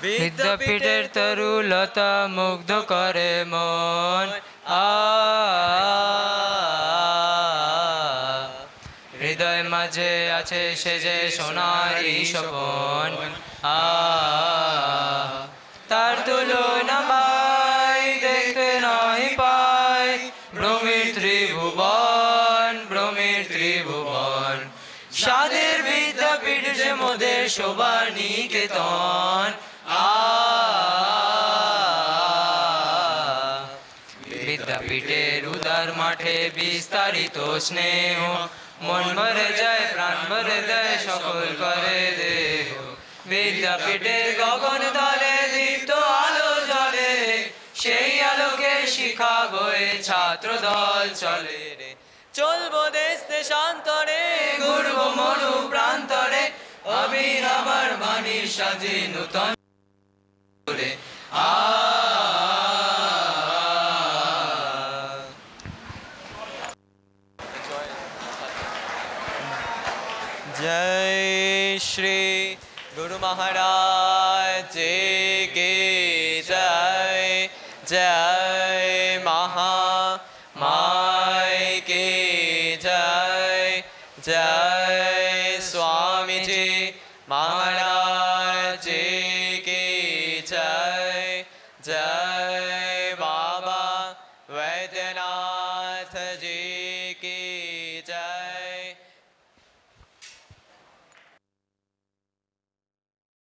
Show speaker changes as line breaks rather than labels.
বিদ্যাপীঠের তরুলতা মুগ্ধ করে মন। হৃদয় মাঝে আছে সে যে সোনারি স্বপন। তার তুলনা পাই দেখতে নয় পাই ভ্রমির ত্রিভুবন, ভ্রমির ত্রিভুবন। সাদের বিদ্যাপীঠ যে মোদের শোভার নিকেতন। বিদ্যাপীঠের উদার মাঠে বিস্তারিত স্নেহ, মন ভরে যায় প্রাণ ভরে দেয় সকল করে দেহ। বিদ্যাপীঠের গগন তলে দীপ্ত আলো জ্বলে, সেই আলোকে শিখা বয়ে ছাত্র দল চলে রে। চলবো দেশ দেশান্তরে, ঘুরবো মরু প্রান্তরে, আবির আমার বাণীর সাজে নূতন করে। जय श्री गुरु महाराज की जय। जय महामाय की जय। जय स्वामी जी महाराज की जय। जय